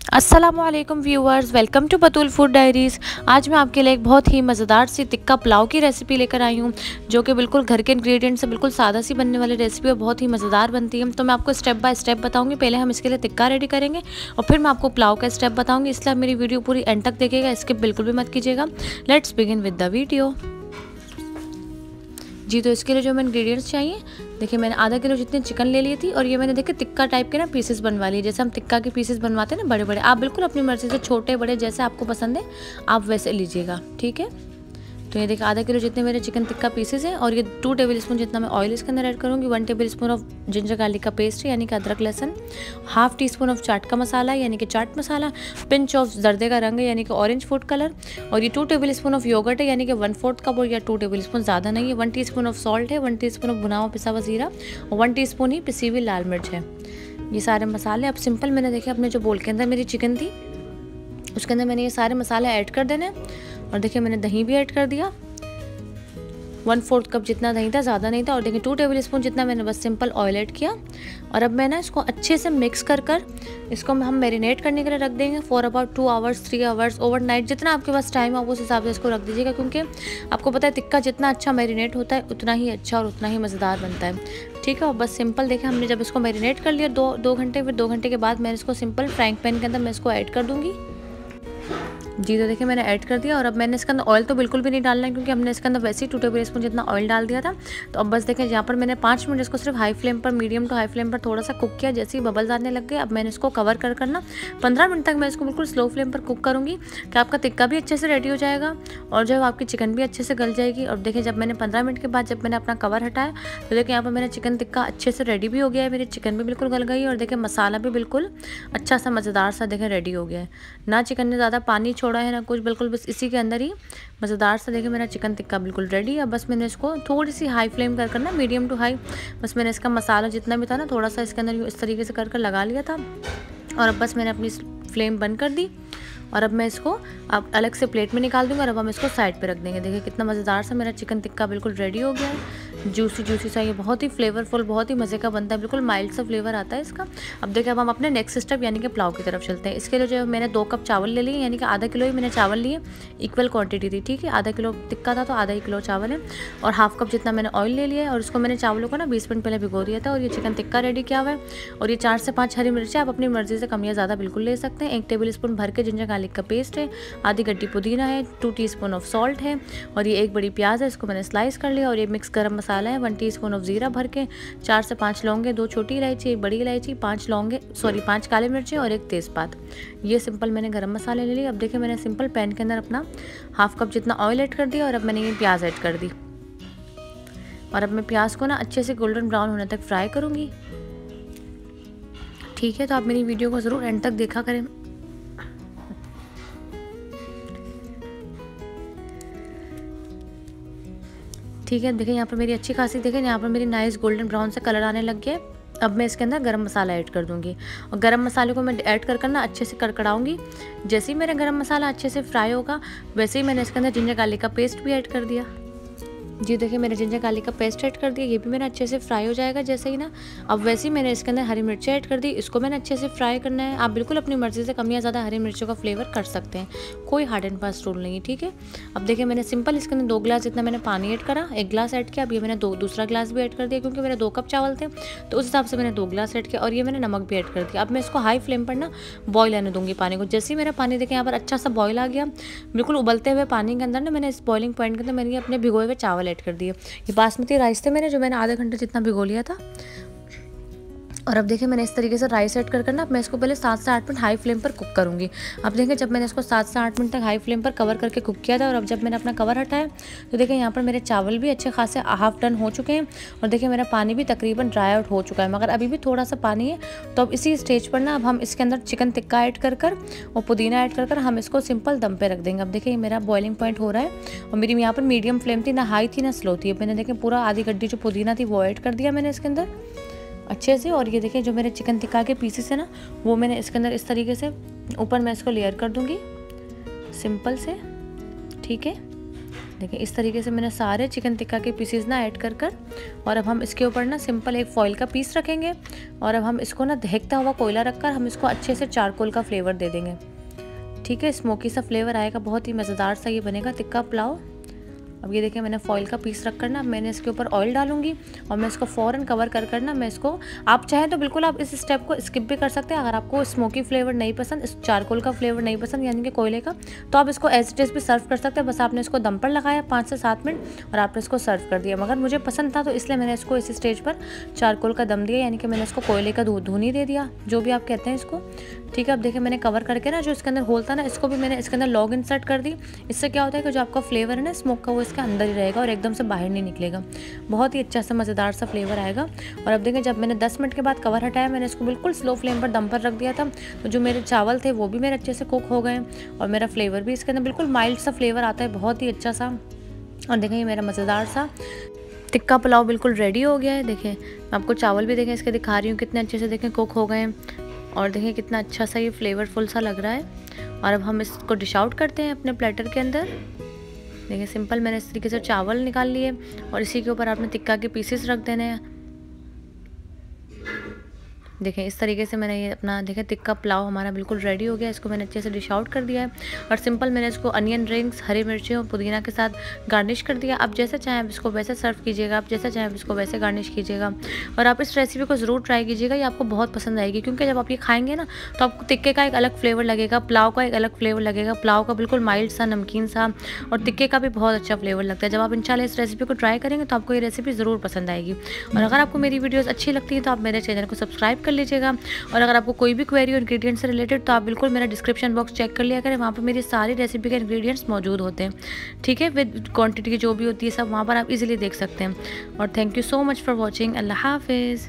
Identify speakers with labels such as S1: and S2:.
S1: अस्सलामुअलैकुम viewers, welcome to Batool food diaries. आज मैं आपके लिए एक बहुत ही मज़ेदार सी टिक्का पुलाव की रेसिपी लेकर आई हूँ, जो कि बिल्कुल घर के इंग्रेडिएंट से बिल्कुल सादा सी बनने वाली रेसिपी और बहुत ही मज़ेदार बनती है। तो मैं आपको स्टेप बाय स्टेप बताऊँगी। पहले हम इसके लिए टिक्का रेडी करेंगे और फिर मैं आपको पुलाव का स्टेप बताऊँगी, इसलिए आप मेरी वीडियो पूरी एंड तक देखिएगा, स्किप बिल्कुल भी मत कीजिएगा। Let's begin with the video. जी, तो इसके लिए जो हमें इंग्रेडिएंट्स चाहिए, देखिए मैंने आधा किलो जितनी चिकन ले ली थी और ये मैंने देखिए टिक्का टाइप के ना पीसेस बनवा लिए, जैसे हम टिक्का के पीसेस बनवाते हैं ना बड़े बड़े। आप बिल्कुल अपनी मर्ज़ी से छोटे बड़े जैसे आपको पसंद है आप वैसे लीजिएगा, ठीक है। तो ये देखिए आधा किलो जितने मेरे चिकन टिक्का पीसेस हैं और ये 2 टेबल स्पून जितना मैं ऑयल इसके अंदर ऐड करूँगी। 1 table spoon of ginger garlic का पेस्ट यानी कि अदरक लहसुन, हाफ टी स्पून ऑफ चाट का मसाला यानी कि चाट मसाला, पिंच ऑफ जर्दे का रंग यानी कि ऑरेंज फूड कलर, और ये 2 टेबल स्पून ऑफ योगर्ट है यानी कि 1/4 कप, और या 2 टेबल स्पून ज़्यादा नहीं है। 1 टी स्पून ऑफ सॉल्ट है, 1 टी स्पून ऑफ भुना हुआ पिसा हुआ जीरा और 1 टी स्पून ही पिसी हुई लाल मिर्च है। ये सारे मसाले अब सिंपल मैंने देखे अपने जो बोल के अंदर मेरी चिकन थी उसके अंदर मैंने ये सारे मसाले ऐड कर देने। और देखिए मैंने दही भी ऐड कर दिया, 1/4 कप जितना दही था, ज़्यादा नहीं था। और देखिए 2 टेबल स्पून जितना मैंने बस सिंपल ऑयल ऐड किया। और अब मैं ना इसको अच्छे से मिक्स कर इसको हम मैरिनेट करने के लिए रख देंगे for about 2 hours 3 hours overnight, जितना आपके पास टाइम हो उस हिसाब से इसको रख दीजिएगा, क्योंकि आपको पता है टिक्का जितना अच्छा मैरिनेट होता है उतना ही अच्छा और उतना ही मज़ेदार बनता है, ठीक है। और बस सिंपल देखिए हमने जब इसको मैरिनेट कर लिया 2 घंटे, फिर 2 घंटे के बाद मैं इसको सिंपल फ्राइंग पैन के अंदर मैं इसको ऐड कर दूँगी। जी, तो देखिए मैंने ऐड कर दिया। और अब मैंने इसके अंदर ऑयल तो बिल्कुल भी नहीं डालना है, क्योंकि हमने इसके अंदर वैसे ही 2 टेबल स्पून जितना ऑयल डाल दिया था। तो अब बस देखें यहाँ पर मैंने 5 मिनट इसको सिर्फ हाई फ्लेम पर, मीडियम टू हाई फ्लेम पर थोड़ा सा कुक किया। जैसे ही बबल्स आने लग गए अब मैंने इसको कवर कर करना 15 मिनट तक मैं इसको बिल्कुल स्लो फ्लेम पर कुक करूँगी, कि आपका टिक्का भी अच्छे से रेडी हो जाएगा और जो है आपकी चिकन भी अच्छे से गल जाएगी। और देखिए जब मैंने 15 मिनट के बाद जब मैंने अपना कवर हटाया तो देखिए यहाँ पर मेरा चिकन टिक्का अच्छे से रेडी भी हो गया है, मेरी चिकन भी बिल्कुल गल गई है और देखिए मसाला भी बिल्कुल अच्छा सा मज़ेदार सा देखें रेडी हो गया है। ना चिकन ने ज़्यादा पानी छोड़ा है ना कुछ, बिल्कुल बस इसी के अंदर ही मज़ेदार सा देखिए मेरा चिकन टिक्का बिल्कुल रेडी है। बस मैंने इसको थोड़ी सी हाई फ्लेम कर करना, मीडियम टू हाई, बस मैंने इसका मसाला जितना भी था ना थोड़ा सा इसके अंदर इस तरीके से कर कर लगा लिया था। और अब बस मैंने अपनी फ्लेम बंद कर दी और अब मैं इसको अब अलग से प्लेट में निकाल दूँगी और अब हम इसको साइड पे रख देंगे। देखिए कितना मज़ेदार सा मेरा चिकन टिक्का बिल्कुल रेडी हो गया है, जूसी जूसी सा, ये बहुत ही फ्लेवरफुल बहुत ही मज़े का बनता है, बिल्कुल माइल्ड सा फ्लेवर आता है इसका। अब देखिए अब हम अपने नेक्स्ट स्टेप यानी कि पुलाव की तरफ चलते हैं। इसके लिए जो मैंने 2 कप चावल ले लिए, यानी कि आधा किलो ही मैंने चावल लिए, इक्वल क्वांटिटी थी, ठीक है। आधा किलो टिक्का था तो आधा ही किलो चावल है। और हाफ कप जितना मैंने ऑयल ले लिया है और इसको मैंने चावलों को ना 20 मिनट पहले भिगो दिया था। और ये चिकन टिक्का रेडी किया हुआ है। और ये 4 से 5 हरी मिर्चें आप अपनी मर्जी से कम या ज़्यादा बिल्कुल ले सकते हैं। 1 टेबल स्पून भर के जिंजर गार्लिक का पेस्ट है, आधी गड्डी पुदीना है, 2 टीस्पून ऑफ सॉल्ट है और ये 1 बड़ी प्याज है, इसको मैंने स्लाइस कर लिया। और ये मिक्स गरम मसाला है, 1 टीस्पून ऑफ जीरा भर के, 4 से 5 लौंगे, 2 छोटी इलायची, 1 बड़ी इलायची, 5 काली मिर्चें और 1 तेज़पात। ये सिंपल मैंने गरम मसाले ले लिए। अब देखिए मैंने सिंपल पैन के अंदर अपना हाफ कप जितना ऑयल ऐड कर दिया और अब मैंने ये प्याज ऐड कर दी। और अब मैं प्याज को ना अच्छे से गोल्डन ब्राउन होने तक फ्राई करूँगी, ठीक है। तो आप मेरी वीडियो को ज़रूर एंड तक देखा करें। ठीक है, देखिए यहाँ पर मेरी अच्छी खासी देखें यहाँ पर मेरी नाइस गोल्डन ब्राउन से कलर आने लग गया। अब मैं इसके अंदर गरम मसाला ऐड कर दूंगी और गरम मसाले को मैं ऐड कर ना अच्छे से कड़कड़ाऊंगी। जैसे ही मेरा गरम मसाला अच्छे से फ्राई होगा वैसे ही मैंने इसके अंदर जिंजर गार्लिक का पेस्ट भी ऐड कर दिया। जी देखिए मैंने जिंजर गार्लिक का पेस्ट ऐड कर दिया, ये भी मेरा अच्छे से फ्राई हो जाएगा जैसे ही ना। अब वैसे ही मैंने इसके अंदर हरी मिर्चें ऐड कर दी, इसको मैंने अच्छे से फ्राई करना है। आप बिल्कुल अपनी मर्जी से कम या ज़्यादा हरी मिर्चों का फ्लेवर कर सकते हैं, कोई हार्ड एंड फास्ट रूल नहीं है, ठीक है। अब देखिए मैंने सिंपल इसके अंदर 2 गिलास जितना मैंने पानी ऐड करा, 1 गिलास ऐड किया। अब ये मैंने दूसरा गिलास भी ऐड कर दिया, क्योंकि मेरे 2 कप चावल थे तो उस हिसाब से मैंने 2 गिलास ऐड किया। और ये मैंने नमक भी ऐड कर दिया। अब मैं इसको हाई फ्लेम पर ना बॉयल आने दूँगी पानी को। जैसे ही मेरा पानी देखिए यहाँ पर अच्छा सा बॉयल आ गया, बिल्कुल उबलते हुए पानी के अंदर ना मैंने इस बॉइलिंग पॉइंट के अंदर मैंने अपने भिगोए हुए चावल ऐड कर दिए। ये बासमती राइस थे मैंने, जो मैंने आधे घंटे जितना भिगो लिया था। और अब देखिए मैंने इस तरीके से राइस ऐड कर करना मैं इसको पहले 7 से 8 मिनट हाई फ्लेम पर कुक करूँगी। अब देखिए जब मैंने इसको 7 से 8 मिनट तक हाई फ्लेम पर कवर करके कुक किया था और अब जब मैंने अपना कवर हटाया तो देखिए यहाँ पर मेरे चावल भी अच्छे खासे हाफ डन हो चुके हैं और देखिए मेरा पानी भी तकरीबन ड्राई आउट हो चुका है, मगर अभी भी थोड़ा सा पानी है। तो अब इसी स्टेज पर ना अब हम इसके अंदर चिकन टिक्का ऐड कर और पुदीना ऐड कर हम इसको सिंपल दम पे रख देंगे। अब देखिए मेरा बॉइलिंग पॉइंट हो रहा है और मेरी यहाँ पर मीडियम फ्लेम थी, ना हाई थी ना स्लो थी। मैंने देखिए पूरा आधी गड्डी जो पुदीना थी वो ऐड कर दिया मैंने इसके अंदर अच्छे से। और ये देखिए जो मेरे चिकन टिक्का के पीसेस है ना वो मैंने इसके अंदर इस तरीके से ऊपर मैं इसको लेयर कर दूंगी सिंपल से, ठीक है। देखिए इस तरीके से मैंने सारे चिकन टिक्का के पीसेस ना ऐड कर कर, और अब हम इसके ऊपर ना सिंपल एक फॉइल का पीस रखेंगे और अब हम इसको ना दहकता हुआ कोयला रखकर हम इसको अच्छे से चारकोल का फ्लेवर दे देंगे। ठीक है, स्मोकी सा फ्लेवर आएगा, बहुत ही मज़ेदार सा ये बनेगा टिक्का पुलाव। अब ये देखिए मैंने फॉइल का पीस रख कर ना मैंने इसके ऊपर ऑयल डालूंगी और मैं इसको फ़ौरन कवर कर कर ना मैं इसको, आप चाहें तो बिल्कुल आप इस स्टेप को स्किप भी कर सकते हैं। अगर आपको स्मोकी फ्लेवर नहीं पसंद, इस चारकोल का फ्लेवर नहीं पसंद यानी कि कोयले का, तो आप इसको एज इट इज़ भी सर्व कर सकते हैं। बस आपने इसको दम पर लगाया 5 से 7 मिनट और आपने इसको सर्व कर दिया। मगर मुझे पसंद था तो इसलिए मैंने इसको इस स्टेज पर चारकोल का दम दिया, यानी कि मैंने इसको कोयले का धुनी दे दिया, जो भी आप कहते हैं इसको। ठीक है, अब देखिए मैंने कवर करके ना जो इसके अंदर होल था ना, इसको भी मैंने इसके अंदर लॉग इंसर्ट कर दी। इससे क्या होता है कि जो आपका फ्लेवर है ना स्मोक का, वो इसके अंदर ही रहेगा और एकदम से बाहर नहीं निकलेगा। बहुत ही अच्छा सा मज़ेदार सा फ्लेवर आएगा। और अब देखिए जब मैंने 10 मिनट के बाद कवर हटाया, मैंने इसको बिल्कुल स्लो फ्लेम पर दम पर रख दिया था, तो जो मेरे चावल थे वो भी मेरे अच्छे से कुक हो गए और मेरा फ्लेवर भी इसके अंदर बिल्कुल माइल्ड सा फ्लेवर आता है, बहुत ही अच्छा सा। और देखिए मेरा मज़ेदार सा टिक्का पुलाव बिल्कुल रेडी हो गया है। देखिए मैं आपको चावल भी देखें इसके दिखा रही हूँ, कितने अच्छे से देखें कुक हो गए हैं और देखिए कितना अच्छा सा ये फ्लेवरफुल सा लग रहा है। और अब हम इसको डिश आउट करते हैं अपने प्लेटर के अंदर। देखिए सिंपल मैंने इस तरीके से चावल निकाल लिए और इसी के ऊपर आपने टिक्का के पीसेस रख देने हैं। देखें इस तरीके से मैंने ये अपना देखें टिक्का पुलाव हमारा बिल्कुल रेडी हो गया। इसको मैंने अच्छे से डिश आउट कर दिया है और सिंपल मैंने इसको अनियन रिंग्स, हरी मिर्ची और पुदीना के साथ गार्निश कर दिया। आप जैसे चाहें आप इसको वैसे सर्व कीजिएगा, आप जैसे चाहें आप इसको वैसे गार्निश कीजिएगा। और आप इस रेसिपी को ज़रूर ट्राई कीजिएगा, ये आपको बहुत पसंद आएगी, क्योंकि जब आप ये खाएंगे ना तो आपको टिक्के का एक अलग फ्लेवर लगेगा, पुलाव का एक अलग फ्लेवर लगेगा। पुलाव का बिल्कुल माइल्ड सा, नमकीन सा, और टिक्के का भी बहुत अच्छा फ्लेवर लगता है। जब आप इंशाल्लाह इस रेसिपी को ट्राई करेंगे तो आपको ये रेसिपी ज़रूर पसंद आएगी। और अगर आपको मेरी वीडियोज़ अच्छी लगती है तो आप मेरे चैनल को सब्सक्राइब कर लीजिएगा। और अगर आपको कोई भी क्वेरी और इंग्रेडिएंट्स से रिलेटेड, तो आप बिल्कुल मेरा डिस्क्रिप्शन बॉक्स चेक कर लिया करें, वहाँ पर मेरी सारी रेसिपी के इंग्रेडिएंट्स मौजूद होते हैं। ठीक है, विद क्वांटिटी जो भी होती है सब वहाँ पर आप इजीली देख सकते हैं। और thank you so much for watching. अल्लाह हाफिज़।